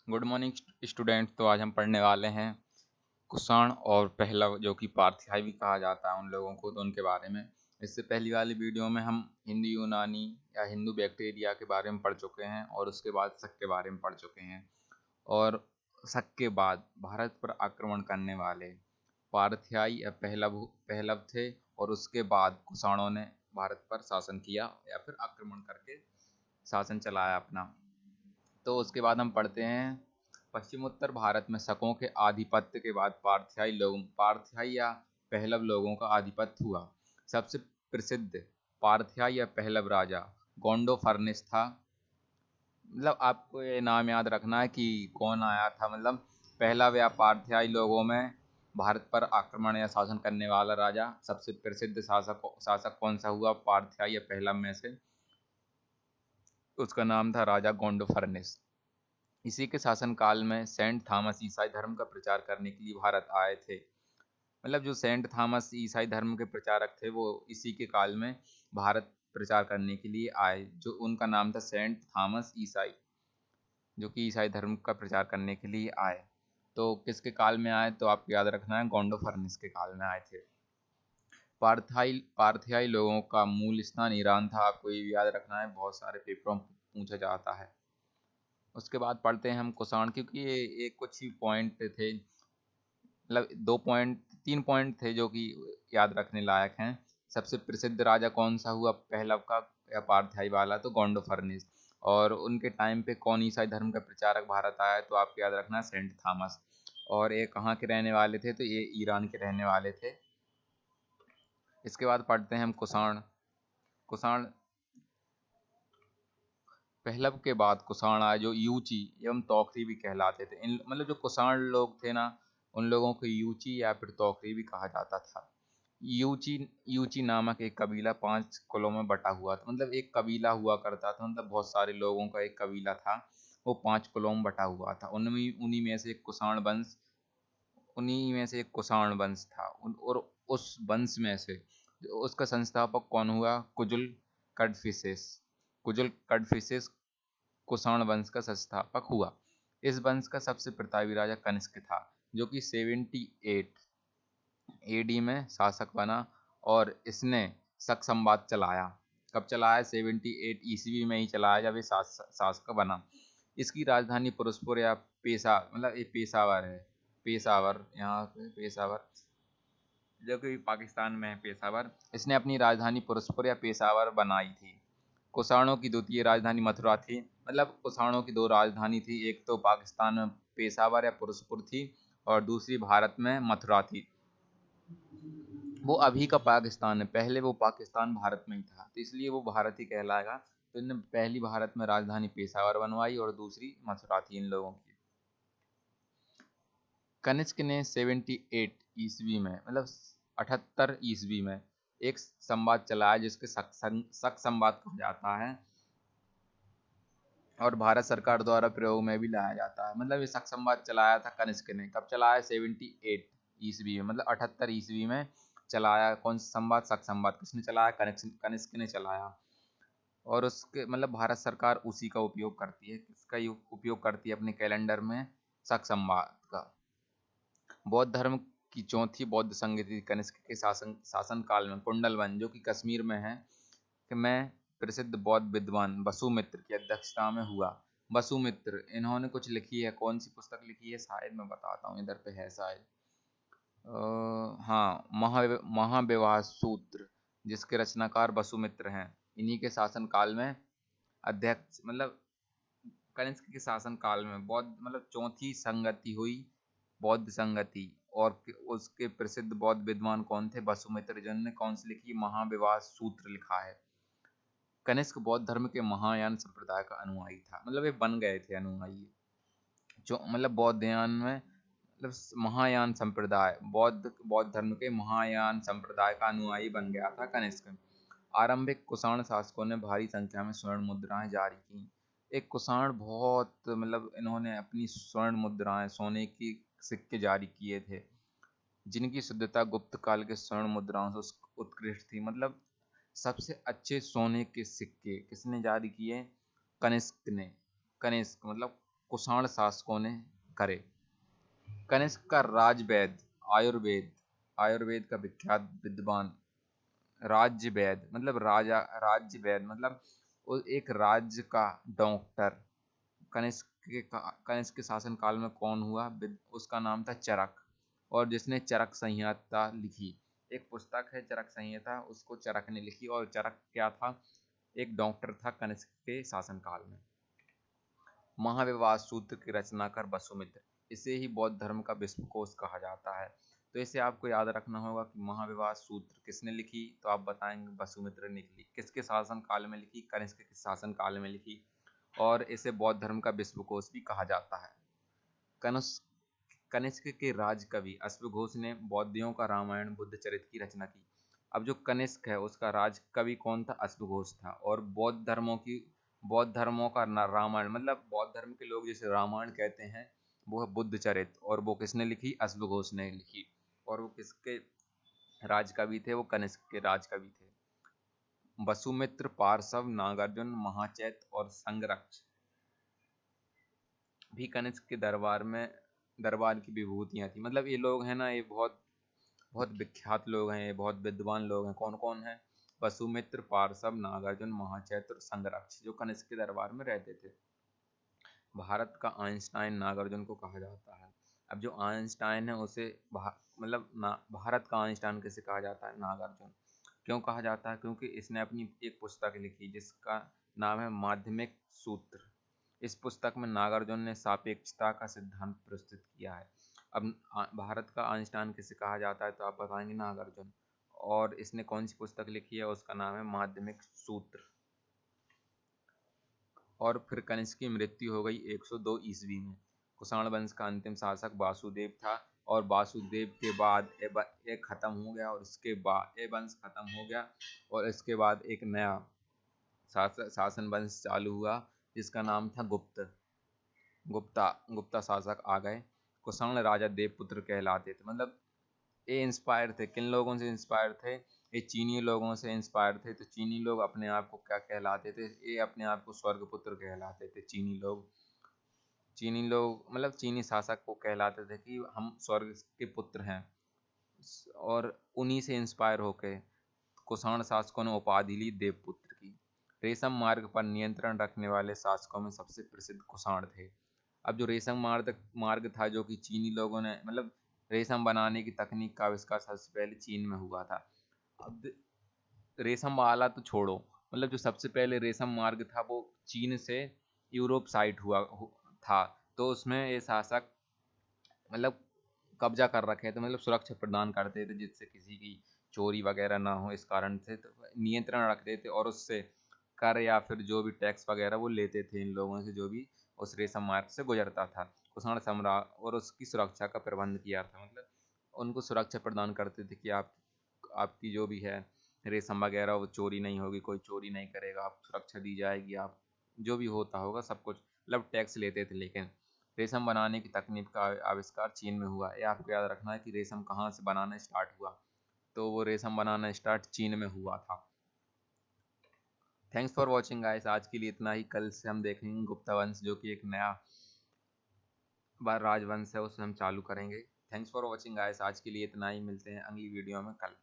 Good morning student. तो आज हम पढ़ने वाले हैं कुषाण और पहलव, जो कि पार्थियाई भी कहा जाता है उन लोगों को, तो उनके बारे में। इससे पहली वाली वीडियो में हम हिंदू यूनानी या हिंदू बैक्टीरिया के बारे में पढ़ चुके हैं और उसके बाद शक के बारे में पढ़ चुके हैं। और शक के बाद भारत पर आक्रमण करने वाले पार्थियाई या पहलव पहलव थे, और उसके बाद कुषाणों ने भारत पर शासन किया या फिर आक्रमण करके शासन चलाया अपना। तो उसके बाद हम पढ़ते हैं पश्चिमोत्तर भारत में शकों के आधिपत्य के बाद पार्थियाई या पहलव लोगों का आधिपत्य हुआ। सबसे प्रसिद्ध पार्थियाई या पहलव राजा गोंडोफर्निस था। मतलब आपको ये नाम याद रखना है कि कौन आया था। मतलब पहला या पार्थियाई लोगों में भारत पर आक्रमण या शासन करने वाला राजा, सबसे प्रसिद्ध शासक कौन सा हुआ पार्थियाई या पहलव में से? उसका नाम था राजा गोंडोफर्निस। इसी के शासनकाल में सेंट थॉमस ईसाई धर्म का प्रचार करने के लिए भारत आए थे। मतलब जो सेंट थॉमस ईसाई धर्म के प्रचारक थे वो इसी के काल में भारत प्रचार करने के लिए आए। जो उनका नाम था सेंट थॉमस ईसाई, जो कि ईसाई धर्म का प्रचार करने के लिए आए। तो किसके काल में आए? तो आपको याद रखना है गोंडोफर्निस के काल में आए थे। पार्थियाई लोगों का मूल स्थान ईरान था। आपको ये भी याद रखना है, बहुत सारे पेपरों में पूछा जाता है। उसके बाद पढ़ते हैं हम कुषाण, क्योंकि ये कुछ ही पॉइंट थे, मतलब 2 पॉइंट 3 पॉइंट थे जो कि याद रखने लायक हैं। सबसे प्रसिद्ध राजा कौन सा हुआ पहलव का या पार्थियाई वाला? तो गोंडोफर्निस। और उनके टाइम पे कौन ईसाई धर्म का प्रचारक भारत आया? तो आपको याद रखना है सेंट थॉमस। और ये कहाँ के रहने वाले थे? तो ये ईरान के रहने वाले थे। इसके बाद पढ़ते हैं हम कुषाण। कुषाण पहलव के बाद कुषाण आए, जो यूची एवं तौखरी भी कहलाते थे। इन मतलब जो कुषाण लोग थे ना, उन लोगों को यूची या फिर तौखरी भी कहा जाता था। यूची यूची नामक एक कबीला 5 कुलों में बटा हुआ था। मतलब एक कबीला हुआ करता था, मतलब बहुत सारे लोगों का एक कबीला था। वो 5 कुलों में बटा हुआ था। उनमें उन्हीं में से एक कुषाण वंश उन्हीं में से एक कुषाण वंश था। और उस वंश में से उसका संस्थापक कौन हुआ? कुजुल कडफिसेस। कुजुल कडफिसेस कुषाण वंश का संस्थापक हुआ। इस वंश का सबसे प्रतापी राजा कनिष्क था, जो कि 78 एडी में शासक बना। और इसने शक संवाद चलाया। कब चलाया? 78 ईस्वी में ही चलाया, जब ये शासक बना। इसकी राजधानी पुरुषपुर या मतलब ये पेशावर है। पेशावर, यहाँ पे पेशावर, जो कि पाकिस्तान में है पेशावर। इसने अपनी राजधानी पुरुषपुर या पेशावर बनाई थी। कुषाणों की द्वितीय राजधानी मथुरा थी। मतलब कुषाणों की 2 राजधानी थी, एक तो पाकिस्तान में पेशावर या पुरुषपुर थी, और दूसरी भारत में मथुरा थी। वो अभी का पाकिस्तान है, पहले वो पाकिस्तान भारत में ही था, तो इसलिए वो भारत ही कहलाएगा। तो इन्होंने पहली भारत में राजधानी पेशावर बनवाई और दूसरी मथुरा थी इन लोगों की। कनिष्क ने 78 ईस्वी में, मतलब 78 ईस्वी में एक संवाद चलाया, जिसके शक संवाद कहा जाता है, और भारत सरकार द्वारा प्रयोग में भी लाया जाता है। मतलब ये शक संवाद चलाया था कनिष्क ने। कब चलाया? 78 ईस्वी में, मतलब 78 ईस्वी में चलाया। कौन सा संवाद? शक संवाद। किसने चलाया? कनिष्क ने चलाया। और उसके मतलब भारत सरकार उसी का उपयोग करती है। किसका उपयोग करती है अपने कैलेंडर में? शक संवाद का। बौद्ध धर्म की चौथी बौद्ध संघ थी कनिष्क के शासन काल में कुंडलवन, जो कि कश्मीर में है, कि मैं प्रसिद्ध बौद्ध विद्वान वसुमित्र की अध्यक्षता में हुआ। वसुमित्र, इन्होंने कुछ लिखी है। कौन सी पुस्तक लिखी है? शायद मैं बताता हूँ, इधर पे है शायद। हाँ, महाविवाह सूत्र, जिसके रचनाकार वसुमित्र हैं। इन्हीं के शासन काल में अध्यक्ष, मतलब कनिष्क के शासन काल में बौद्ध, मतलब चौथी संगति हुई, बौद्ध संगति। और उसके प्रसिद्ध बौद्ध विद्वान कौन थे? वसुमित्र, जिन्होंने कौन सी लिखी? महाविवाह सूत्र लिखा है। कनिष्क बौद्ध धर्म के महायान संप्रदाय का अनुयायी था। मतलब ये बन गए थे अनुयायी, जो मतलब बौद्धयान में, मतलब महायान संप्रदाय, बौद्ध धर्म के महायान संप्रदाय का अनुयायी बन गया था कनिष्क। आरंभिक कुषाण शासकों ने भारी संख्या में स्वर्ण मुद्राएं जारी की। एक कुषाण बहुत, मतलब इन्होंने अपनी स्वर्ण मुद्राएं, सोने की सिक्के जारी किए थे, जिनकी शुद्धता गुप्त काल के स्वर्ण मुद्राओं से उत्कृष्ट थी। मतलब सबसे अच्छे सोने के सिक्के किसने जारी किए? कनिष्क ने। कनिष्क मतलब कुषाण शासकों ने करे। कनिष्क का राजवैद आयुर्वेद आयुर्वेद का विख्यात विद्वान राज्य वैद मतलब राजा राज्य वैद मतलब एक राज्य का डॉक्टर कनिष्क के शासन काल में कौन हुआ, उसका नाम था चरक। और जिसने चरक संहिता लिखी, एक पुस्तक है चरक संहिता, उसको चरक ने लिखी। और चरक क्या था, एक डॉक्टर था कनिष्क के शासन काल में। महाविवाद सूत्र की रचना कर वसुमित्र, इसे ही बौद्ध धर्म का विश्वकोश कहा जाता है। तो इसे आपको याद रखना होगा कि महाविवाद सूत्र किसने लिखी, तो आप बताएंगे वसुमित्र ने लिखी। किसके शासन काल में लिखी, कनिष्क के शासन काल में लिखी। और इसे बौद्ध धर्म का विश्वकोश भी कहा जाता है। कनिष्क के राज कवि अश्वघोष ने बौद्धियों का रामायण बुद्ध चरित्र की रचना की। अब जो कनिष्क है उसका राज कवि कौन था, अश्वघोष था। और बौद्ध धर्मों का रामायण मतलब बौद्ध धर्म के लोग जिसे रामायण कहते हैं वो है बुद्ध चरित्र, और वो किसने लिखी, अश्वघोष ने लिखी। और वो किसके राज कवि थे, वो कनिष्क के राज कवि थे। वसुमित्र, पार्श्व, नागार्जुन, महाचैत और संगरक्ष भी कनिष्क के दरबार की विभूतियां थी। मतलब ये लोग हैं ना, ये बहुत बहुत विख्यात लोग हैं, ये बहुत विद्वान लोग हैं। कौन कौन है, वसुमित्र, पार्श्व, नागार्जुन, महाचैत्र और संगरक्ष, जो कनिष्क के दरबार में रहते थे। भारत का आइंस्टाइन नागार्जुन को कहा जाता है। अब जो आइंस्टाइन है उसे मतलब भारत का आइंस्टाइन कैसे कहा जाता है, नागार्जुन क्यों कहा जाता है, क्योंकि इसने अपनी एक पुस्तक लिखी जिसका नाम है माध्यमिक सूत्र। इस पुस्तक में नागार्जुन ने सापेक्षता का सिद्धांत प्रस्तुत किया है। अब भारत का आइंस्टाइन किसे कहा जाता है, तो आप बताएंगे नागार्जुन। और इसने कौन सी पुस्तक लिखी है, उसका नाम है माध्यमिक सूत्र। और फिर कनिष्क की मृत्यु हो गई 102 ईस्वी में। कुषाण वंश का अंतिम शासक वासुदेव था। और वासुदेव के बाद ये खत्म हो गया, और इसके बाद ये वंश खत्म हो गया, और इसके बाद एक नया शासन वंश चालू हुआ जिसका नाम था गुप्ता शासक आ गए। कुषाण राजा देवपुत्र कहलाते थे। मतलब ये इंस्पायर थे, किन लोगों से इंस्पायर थे, ये चीनी लोगों से इंस्पायर थे। तो चीनी लोग अपने आप को क्या कहलाते थे, ये अपने आप को स्वर्गपुत्र कहलाते थे। चीनी लोग मतलब चीनी शासक को कहलाते थे कि हम स्वर्ग के पुत्र हैं। और उन्हीं से इंस्पायर होके कुषाण शासकों ने उपाधि ली देवपुत्र की। रेशम मार्ग पर नियंत्रण रखने वाले शासकों में सबसे प्रसिद्ध कुषाण थे। अब जो रेशम मार्ग था, जो कि चीनी लोगों ने मतलब रेशम बनाने की तकनीक का आविष्कार सबसे पहले चीन में हुआ था। अब रेशम वाला तो छोड़ो, मतलब जो सबसे पहले रेशम मार्ग था वो चीन से यूरोप साइड था। तो उसमें ये शासक मतलब कब्जा कर रखे थे, मतलब सुरक्षा प्रदान करते थे जिससे किसी की चोरी वगैरह ना हो। इस कारण से तो नियंत्रण रखते थे, और उससे कर या फिर जो भी टैक्स वगैरह वो लेते थे इन लोगों से, जो भी उस रेशम मार्ग से गुजरता था। कुषाण सम्राट और उसकी सुरक्षा का प्रबंध किया था, मतलब उनको सुरक्षा प्रदान करते थे कि आपकी जो भी है रेशम वगैरह वो चोरी नहीं होगी, कोई चोरी नहीं करेगा, आप सुरक्षा दी जाएगी, आप जो भी होता होगा सब कुछ मतलब टैक्स लेते थे। लेकिन रेशम बनाने की तकनीक का आविष्कार चीन में हुआ। ये आपको याद रखना है कि रेशम कहाँ से बनाना स्टार्ट हुआ, तो वो रेशम बनाना स्टार्ट चीन में हुआ था। थैंक्स फॉर वॉचिंग गाइस, आज के लिए इतना ही। कल से हम देखेंगे गुप्ता वंश, जो कि एक नया राजवंश है, उसे हम चालू करेंगे। थैंक्स फॉर वॉचिंग गाइस, आज के लिए इतना ही। मिलते हैं अगली वीडियो में कल।